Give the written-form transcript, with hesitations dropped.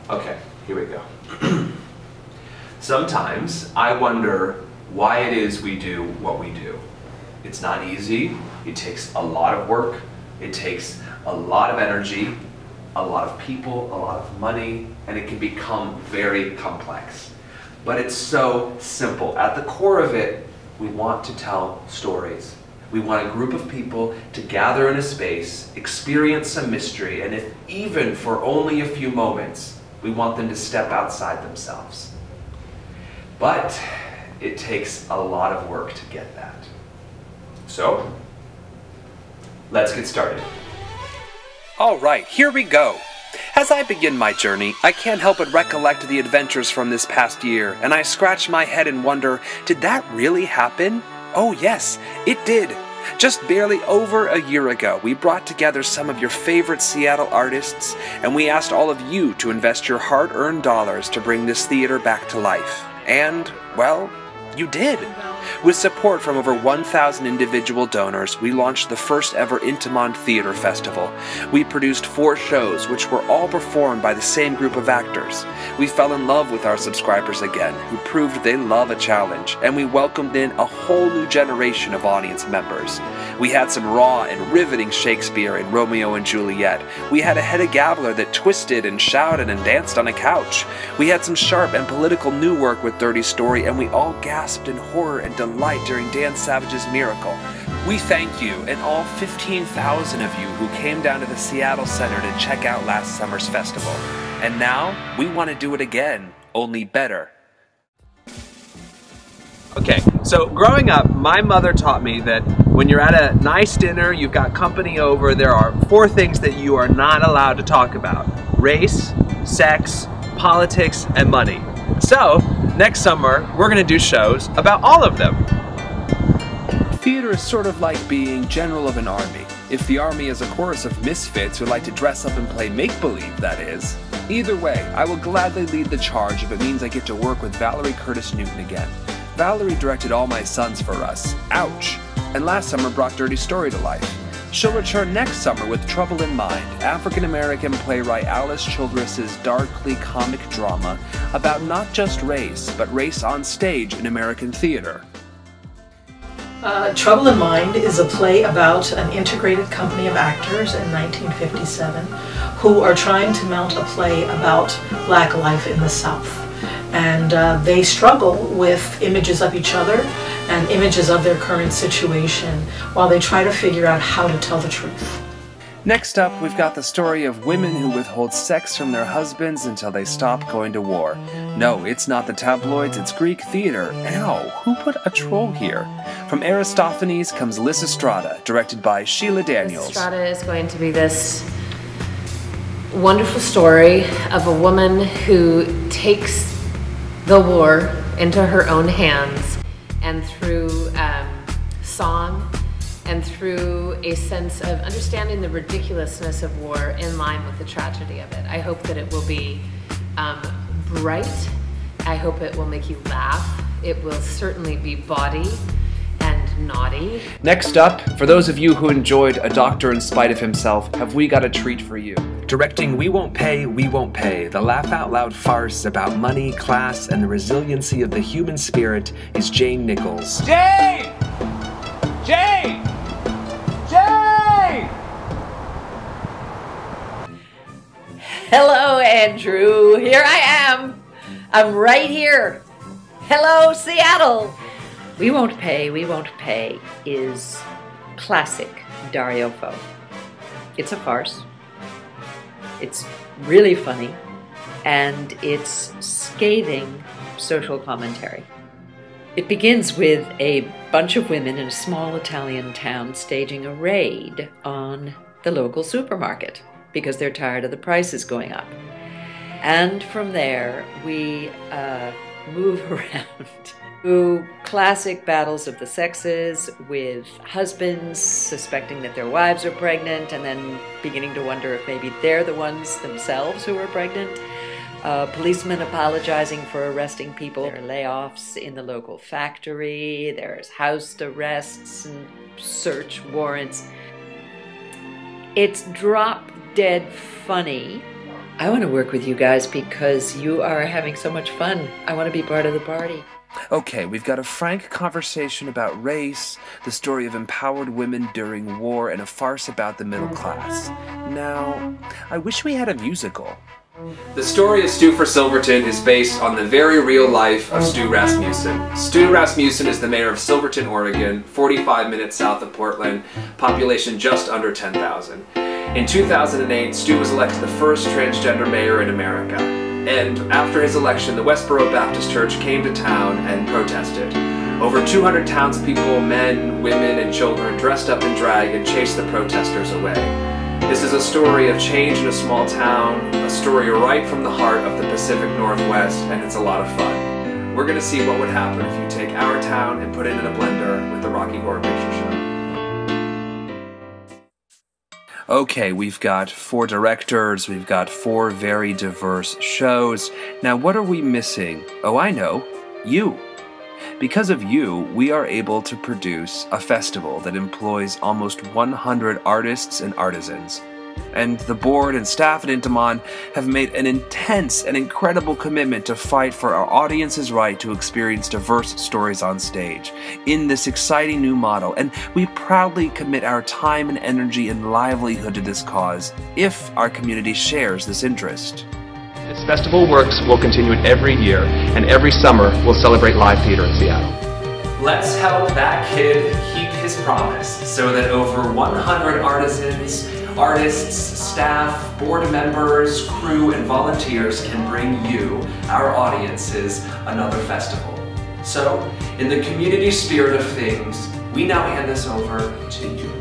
Okay, here we go. Sometimes I wonder why it is we do what we do. It's not easy, it takes a lot of work, it takes a lot of energy, a lot of people, a lot of money, and it can become very complex. But it's so simple. At the core of it, we want to tell stories. We want a group of people to gather in a space, experience some mystery, and if even for only a few moments, we want them to step outside themselves. But it takes a lot of work to get that. So, let's get started. All right, here we go. As I begin my journey, I can't help but recollect the adventures from this past year, and I scratch my head and wonder, did that really happen? Oh yes, it did. Just barely over a year ago, we brought together some of your favorite Seattle artists, and we asked all of you to invest your hard-earned dollars to bring this theater back to life. And, well, you did. With support from over 1,000 individual donors, we launched the first ever Intiman Theater Festival. We produced 4 shows, which were all performed by the same group of actors. We fell in love with our subscribers again, who proved they love a challenge, and we welcomed in a whole new generation of audience members. We had some raw and riveting Shakespeare in Romeo and Juliet. We had a Hedda Gabler that twisted and shouted and danced on a couch. We had some sharp and political new work with Dirty Story, and we all gasped in horror and delight during Dan Savage's Miracle. We thank you and all 15,000 of you who came down to the Seattle Center to check out last summer's festival. And now, we want to do it again, only better. Okay, so growing up, my mother taught me that when you're at a nice dinner, you've got company over, there are 4 things that you are not allowed to talk about: race, sex, politics, and money. So, next summer, we're going to do shows about all of them. Theater is sort of like being general of an army. If the army is a chorus of misfits who like to dress up and play make-believe, that is. Either way, I will gladly lead the charge if it means I get to work with Valerie Curtis Newton again. Valerie directed All My Sons for us. Ouch! And last summer brought Dirty Story to life. She'll return next summer with Trouble in Mind, African-American playwright Alice Childress's darkly comic drama about not just race, but race on stage in American theater. Trouble in Mind is a play about an integrated company of actors in 1957 who are trying to mount a play about black life in the South. And they struggle with images of each other and images of their current situation while they try to figure out how to tell the truth. Next up, we've got the story of women who withhold sex from their husbands until they stop going to war. No, it's not the tabloids, it's Greek theater. Ow, who put a troll here? From Aristophanes comes Lysistrata, directed by Sheila Daniels. Lysistrata is going to be this wonderful story of a woman who takes the war into her own hands, and through song and through a sense of understanding the ridiculousness of war in line with the tragedy of it. I hope that it will be bright. I hope it will make you laugh. It will certainly be bawdy and naughty. Next up, for those of you who enjoyed A Doctor in Spite of Himself, have we got a treat for you. Directing We Won't Pay, the laugh-out-loud farce about money, class, and the resiliency of the human spirit is Jane Nichols. Jane! Jane! Jane! Hello, Andrew. Here I am. I'm right here. Hello, Seattle. We Won't Pay is classic Dario Fo. It's a farce. It's really funny, and it's scathing social commentary. It begins with a bunch of women in a small Italian town staging a raid on the local supermarket because they're tired of the prices going up. And from there, we move around through classic battles of the sexes, with husbands suspecting that their wives are pregnant and then beginning to wonder if maybe they're the ones themselves who are pregnant. Policemen apologizing for arresting people. There are layoffs in the local factory. There's house arrests and search warrants. It's drop dead funny. I want to work with you guys because you are having so much fun. I want to be part of the party. Okay, we've got a frank conversation about race, the story of empowered women during war, and a farce about the middle class. Now, I wish we had a musical. The story of Stu for Silverton is based on the very real life of Stu Rasmussen. Stu Rasmussen is the mayor of Silverton, Oregon, 45 minutes south of Portland, population just under 10,000. In 2008, Stu was elected the first transgender mayor in America. And after his election, the Westboro Baptist Church came to town and protested. Over 200 townspeople, men, women, and children dressed up in drag and chased the protesters away. This is a story of change in a small town, a story right from the heart of the Pacific Northwest, and it's a lot of fun. We're going to see what would happen if you take our town and put it in a blender with the Rocky Horror Picture Show. Okay, we've got 4 directors, we've got 4 very diverse shows. Now, what are we missing? Oh, I know. You. Because of you, we are able to produce a festival that employs almost 100 artists and artisans. And the board and staff at Intiman have made an intense and incredible commitment to fight for our audience's right to experience diverse stories on stage in this exciting new model, and we proudly commit our time and energy and livelihood to this cause if our community shares this interest. This festival works will continue it every year, and every summer we'll celebrate live theater in Seattle. Let's help that kid keep his promise so that over 100 artisans, artists, staff, board members, crew, and volunteers can bring you, our audiences, another festival. So, in the community spirit of things, we now hand this over to you.